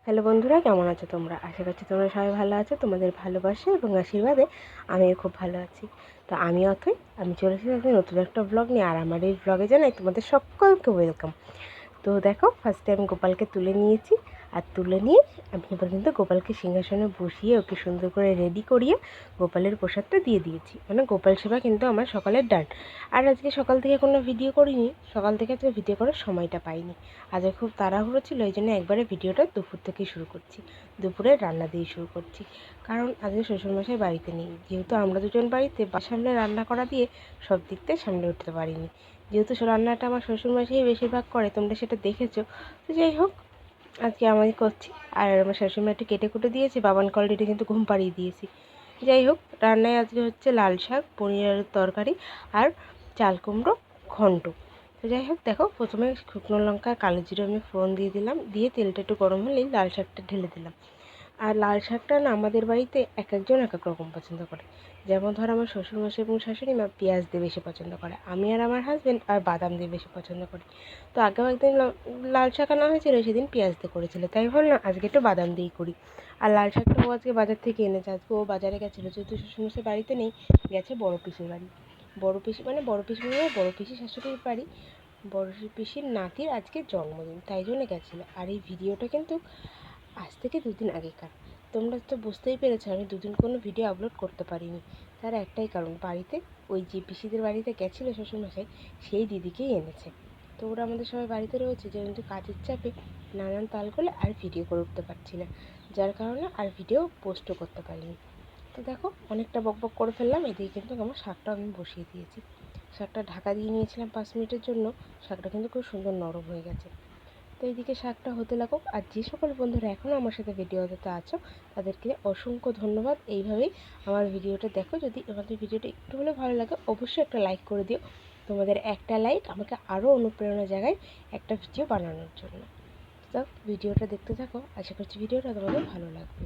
Hello বন্ধুরা, কেমন আছো তোমরা? আশা করছি তোমরা সবাই ভালো আছো। তোমাদের ভালোবাসা এবং আশীর্বাদে আমিও খুব ভালো আছি। তো আমি চলে এসেছি নতুন একটা ব্লগ নিয়ে। আর আমার এই ব্লগে জানাই তোমাদের সকলকে ওয়েলকাম। তো দেখো, ফার্স্টে আমি গোপালকে তুলে নিয়েছি। আর তুলে নিয়ে আমি এবার কিন্তু গোপালকে সিংহাসনে বসিয়ে ওকে সুন্দর করে রেডি করিয়ে গোপালের প্রসাদটা দিয়ে দিয়েছি। মানে গোপাল সেবা কিন্তু আমার সকালের ডান। আর আজকে সকাল থেকে কোনো ভিডিও করিনি, সকাল থেকে আজকে ভিডিও করার সময়টা পাইনি। আজকে খুব তাড়াহুড়ো ছিল, এই জন্য একবারে ভিডিওটা দুপুর থেকেই শুরু করছি। দুপুরে রান্না দিয়ে শুরু করছি, কারণ আজকে শ্বশুরমশাই বাড়িতে নেই। যেহেতু আমরা দুজন বাড়িতে সামলে রান্না করা দিয়ে সব দিকটাই সামলে উঠতে পারিনি। যেহেতু রান্নাটা আমার শ্বশুরমশাই বেশিরভাগ করে, তোমরা সেটা দেখেছো। তো যাই হোক, আজকে আমি করছি। আর আমার শাশুড়িমা একটু কেটে কুটে দিয়েছি, বাবানকে অলরেডি কিন্তু ঘুম পাড়িয়ে দিয়েছি। যাই হোক, রান্নায় আজকে হচ্ছে লাল শাক, পনির আলুর তরকারি আর চাল কুমড়ো ঘন্ট। তো যাই হোক, দেখো, প্রথমে শুকনো লঙ্কা কালো জিরে আমি ফোড়ন দিয়ে দিলাম, দিয়ে তেলটা একটু গরম হলেই লাল শাকটা ঢেলে দিলাম। আর লাল শাকটা না আমাদের বাড়িতে এক একজন এক এক রকম পছন্দ করে। যেমন ধর, আমার শ্বশুরমশাই এবং শাশুড়ি মা পেঁয়াজ দিয়ে বেশি পছন্দ করে, আমি আর আমার হাজব্যান্ড আর বাদাম দিয়ে বেশি পছন্দ করি। তো আগেও একদিন লাল শাক আনা হয়েছিল, সেদিন পেঁয়াজ দিয়ে করেছিল, তাই ভাবলাম আজকে একটু বাদাম দিয়েই করি। আর লাল শাকটা ও আজকে বাজার থেকে এনেছে। আজকে ও বাজারে গেছিলো, যেহেতু শ্বশুরমশাই বাড়িতে নেই, গেছে বড় পিসির বাড়ি। বড় পিসি শাশুড়ির বাড়ি। বড় পিসির নাতির আজকে জন্মদিন, তাই জন্য গেছিলো। আর এই ভিডিওটা কিন্তু আজ থেকে দুদিন আগেকার। তোমরা তো বুঝতেই পেরেছো আমি দুদিন কোনো ভিডিও আপলোড করতে পারিনি। তার একটাই কারণ, বাড়িতে ওই যে পিসিদের বাড়িতে গেছিলো শ্বশুরমশাই, সেই দিদিকেই এনেছে। তো ওরা আমাদের সবাই বাড়িতে রয়েছে, কিন্তু কাজের চাপে নানান তাল করে আর ভিডিও করে উঠতে পারছি না, যার কারণে আর ভিডিও পোস্টও করতে পারিনি। তো দেখো, অনেকটা বকবক করে ফেললাম। এদিকে কিন্তু আমার শাকটা আমি বসিয়ে দিয়েছি। শাকটা ঢাকা দিয়ে নিয়েছিলাম 5 মিনিটের জন্য। শাকটা কিন্তু খুব সুন্দর নরম হয়ে গেছে। তো এইদিকে শাকটা হতে লাগুক। আর যে সকল বন্ধুরা এখনও আমার সাথে ভিডিওতে আছো, তাদেরকে অসংখ্য ধন্যবাদ। এইভাবেই আমার ভিডিওটা দেখো। যদি আমাদের ভিডিওটা একটু হলেও ভালো লাগে, অবশ্যই একটা লাইক করে দিও। তোমাদের একটা লাইক আমাকে আরও অনুপ্রেরণা জাগায় একটা ভিডিও বানানোর জন্য। তো ভিডিওটা দেখতে থাকো, আশা করছি ভিডিওটা তোমাদের ভালো লাগবে।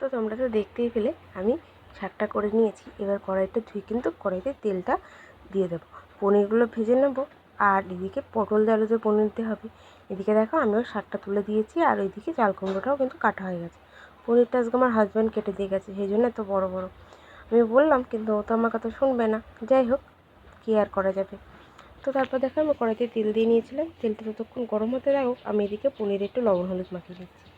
তো তোমরা তো দেখতেই পেলে আমি শাকটা করে নিয়েছি। এবার কড়াইটা ধুয়ে কিন্তু কড়াইতে তেলটা দিয়ে দেবো, পনিরগুলো ভেজে নেব। আর এদিকে পটল দিয়ে আলুতে পনির দিতে হবে। এদিকে দেখো, আমিও শাকটা তুলে দিয়েছি, আর ওইদিকে চাল কুমড়োটাও কিন্তু কাটা হয়ে গেছে। পনিরটা আজকে আমার হাজব্যান্ড কেটে দিয়ে গেছে, সেই জন্য এত বড় বড়। আমি বললাম, কিন্তু ও তো আমার কথা শুনবে না। যাই হোক, কী আর করা যাবে। তো তারপর দেখো, আমি কড়াইতে তেল দিয়ে নিয়েছিলাম। তেলটা ততক্ষণ গরম হতে লাগুক, আমি এদিকে পনিরে একটু লবণ হলুদ মাখিয়ে নিচ্ছি।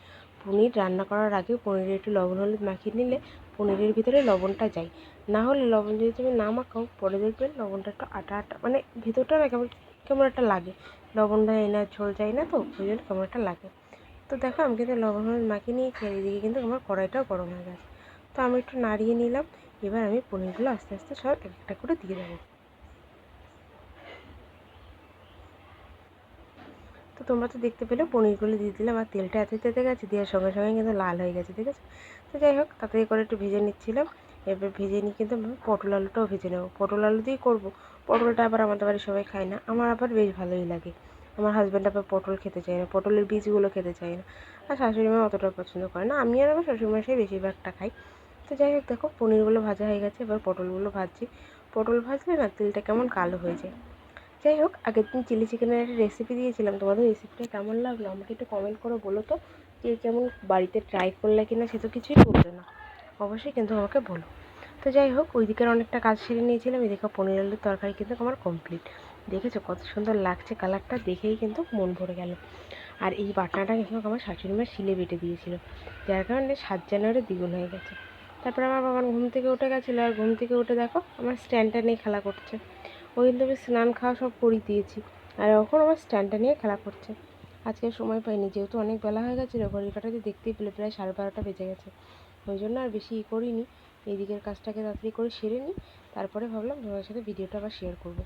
পনির রান্না করার আগেও পনিরে একটু লবণ হলুদ মাখিয়ে নিলে পনিরের ভিতরে লবণটা যায়। না হলে লবণ যদি তুমি না মাখাও, পরে দেখবেন লবণটা একটু আটা আটা, মানে ভেতরটা না কেমন কেমন একটা লাগে। লবণ দেয় না, ঝোল যায় না, তো ওই জন্য কেমন একটা লাগে। তো দেখো আমি কিন্তু লবণ হলুদ মাখিয়ে নিয়ে খেয়ে দিকে কিন্তু আমার কড়াইটাও গরম হয়ে গেছে। তো আমি একটু নাড়িয়ে নিলাম। এবার আমি পনিরগুলো আস্তে আস্তে সব একটা করে দিয়ে দেবো। তো তোমরা তো দেখতে পেলে পনিরগুলো দিয়ে দিলাম, আর তেলটা এত তেতে গেছে, দেওয়ার সঙ্গে সঙ্গে কিন্তু লাল হয়ে গেছে, ঠিক আছে। তো যাই হোক তাড়াতাড়ি করে একটু ভেজে নিচ্ছিলাম। এবার ভেজে নিয়ে কিন্তু আমি পটল আলুটাও ভেজে নেবো। পটল আলু দিয়েই করবো। পটলটা আবার আমাদের বাড়ির সবাই খায় না, আমার আবার বেশ ভালোই লাগে। আমার হাজব্যান্ড আবার পটল খেতে চায় না, পটলের বীজগুলো খেতে চায় না, আর শাশুড়ি মা অতটা পছন্দ করে না। আমি আর আমার শ্বশুরমশাই বেশিরভাগটা খাই। তো যাই হোক দেখো পনিরগুলো ভাজা হয়ে গেছে, এবার পটলগুলো ভাজছি। পটল ভাজলে না তেলটা কেমন কালো হয়ে যায়। যাই হোক আগের দিন চিলি চিকেনের একটা রেসিপি দিয়েছিলাম, তোমাদের রেসিপিটা কেমন লাগলো আমাকে একটু কমেন্ট করে বলো তো। যে কেমন বাড়িতে ট্রাই করলে কিনা সে তো কিছুই বলবে না, অবশ্যই কিন্তু আমাকে বলো। তো যাই হোক ওই দিকের অনেকটা কাজ সেরে নিয়েছিলাম, এদিকে পনির আলুর তরকারি কিন্তু আমার কমপ্লিট। দেখেছো কত সুন্দর লাগছে, কালারটা দেখেই কিন্তু মন ভরে গেল। আর এই বাটনাটা কিন্তু আমার শাশুড়ি মা শিলে বেটে দিয়েছিল, যার কারণে 7 জানুয়ারি দ্বিগুণ হয়ে গেছে। তারপরে আমার বাবা ঘুম থেকে উঠে গেছিলো, আর ঘুম থেকে উঠে দেখো আমার স্ট্যান্ডটা নিয়ে খেলা করছে। ওই কিন্তু আমি স্নান খাওয়া সব করিয়ে দিয়েছি, আর এখন আমার স্ট্যান্ডটা নিয়ে খেলা করছে। আজকে সময় পাইনি, যেহেতু অনেক বেলা হয়ে গেছিলো, ঘড়ির কাঁটাতে দেখতেই পেলে প্রায় 12:30 বেজে গেছে। ওই জন্য আর বেশি করিনি, এই দিকের কাজটাকে তাড়াতাড়ি করে সেরে নিই, তারপরে ভাবলাম তোমাদের সাথে ভিডিওটা আবার শেয়ার করব।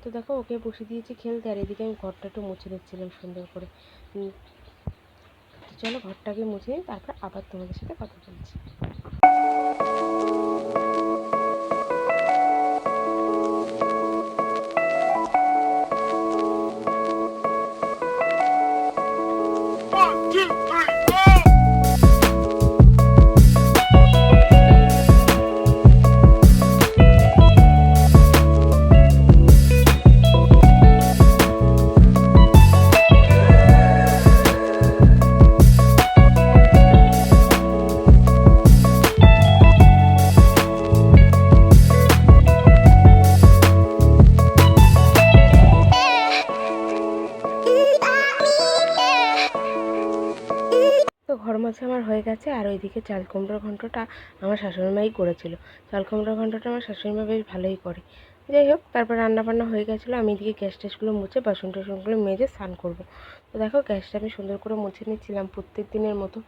তো দেখো ওকে বসে দিয়েছি খেলতে, আর এদিকে আমি ঘরটা একটু মুছে নিচ্ছিলাম সুন্দর করে। চলো ঘরটাকে মুছে নিই, তারপর আবার তোমাদের সাথে কথা বলছি। তো ঘর মোছা আমার হয়ে গেছে, আর ওইদিকে চাল কুমড়োর ঘন্টটা আমার শাশুড়িমাই করেছিল। চাল কুমড়োর ঘন্টটা আমার শাশুড়িমা বেশ ভালোই করে। যাই হোক তারপর রান্নাবান্না হয়ে গেছিলো, আমি এদিকে গ্যাস ট্যাসগুলো মুছে বাসন টাসনগুলো মেজে স্নান করবো। তো দেখো গ্যাসটা আমি সুন্দর করে মুছে নিচ্ছিলাম প্রত্যেক দিনের মতো।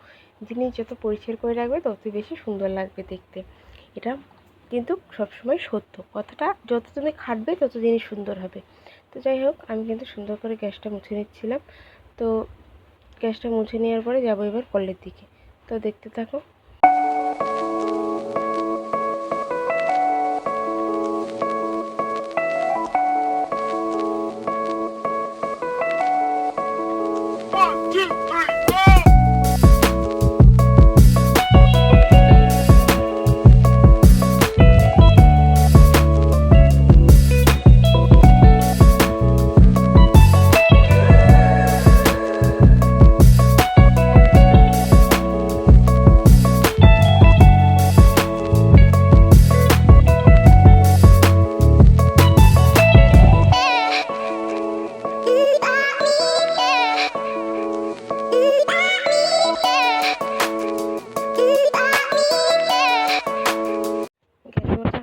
জিনিস যত পরিষ্কার করে রাখবে ততই বেশি সুন্দর লাগবে দেখতে। এটা কিন্তু সবসময় সত্য কথাটা, যত তুমি খাটবে তত জিনিস সুন্দর হবে। তো যাই হোক আমি কিন্তু সুন্দর করে গ্যাসটা মুছে নিচ্ছিলাম। তো গ্যাসটা মুছে নেওয়ার পরে যাবো এবার কলের দিকে, তো দেখতে থাকো।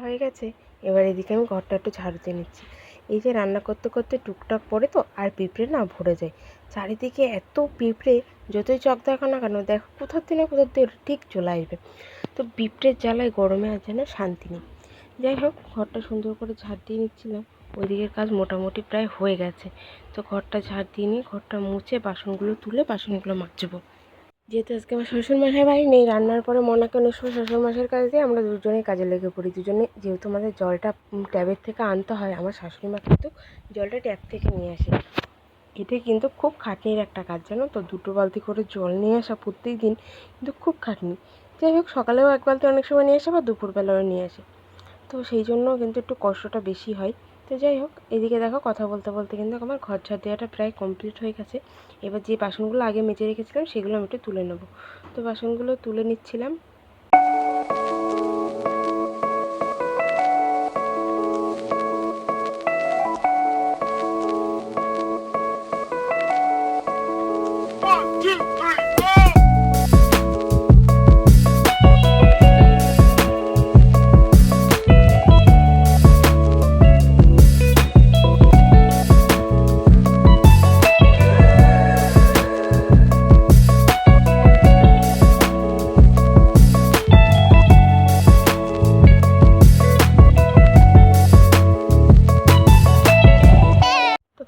হয়ে গেছে, এবার এদিকে আমি ঘরটা একটু ঝাড়ু দিয়ে নিচ্ছি। এই যে রান্না করতে করতে টুকটাক পড়ে তো, আর পিঁপড়ে না ভরে যায় চারিদিকে, এত পিঁপড়ে যতই চোখ দেখো না কেন, দেখো কোথার থেকে কোথার থেকে ঠিক চলে আসবে। তো পিঁপড়ের জ্বালায় গরমে আর যেন শান্তি নেই। যাই হোক ঘরটা সুন্দর করে ঝাড় দিয়ে নিচ্ছিলাম, ওইদিকের কাজ মোটামুটি প্রায় হয়ে গেছে। তো ঘরটা ঝাড় দিয়ে নিয়ে ঘরটা মুছে বাসনগুলো তুলে বাসনগুলো মাজবো। যেহেতু আজকে আমার শ্বশুরমশাই বাড়ি নেই, রান্নার পরে মনাকে নিশ্চয় শ্বশুরমশাইয়ের কাজ দিয়ে আমরা দুজনেই কাজে লেগে পড়ি। দুজনে যেহেতু আমাদের জলটা ট্যাবের থেকে আনতে হয়, আমার শাশুড়ি মা কিন্তু জলটা ট্যাপ থেকে নিয়ে আসে। এতে কিন্তু খুব খাটনির একটা কাজ, জানো তো, 2 বালতি করে জল নিয়ে আসা প্রত্যেক দিন কিন্তু খুব খাটনি। যাই হোক সকালেও 1 বালতি অনেক সময় নিয়ে আসে, বা দুপুরবেলাও নিয়ে আসে, তো সেই জন্য কিন্তু একটু কষ্টটা বেশি হয়। তো যাই হোক এদিকে দেখো কথা বলতে বলতে কিন্তু আমার ঘর ঝাড় দেওয়াটা প্রায় কমপ্লিট হয়ে গেছে। এবার যে বাসনগুলো আগে মেজে রেখেছিলাম সেগুলো আমি একটু তুলে নেবো। তো বাসনগুলো তুলে নিচ্ছিলাম।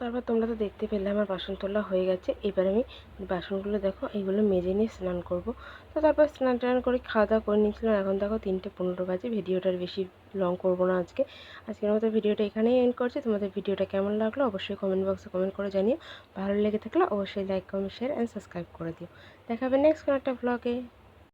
তারপর তোমরা তো দেখতে পেলে আমার বাসন তোলা হয়ে গেছে। এবার আমি বাসনগুলো দেখো এইগুলো মেজে নিয়ে স্নান করব। তো তারপর স্নান টান করে খাওয়া দাওয়া করে নিয়েছিলাম। এখন দেখো 3:15 বাজে। ভিডিওটার বেশি লং করব না আজকে। আজকের মতো ভিডিওটা এখানেই এন্ড করছি। তোমাদের ভিডিওটা কেমন লাগলো অবশ্যই কমেন্ট বক্সে কমেন্ট করে জানিও। ভালো লেগে থাকলে অবশ্যই like comment share and subscribe করে দিও। দেখা হবে নেক্সট কোনো একটা ব্লগে।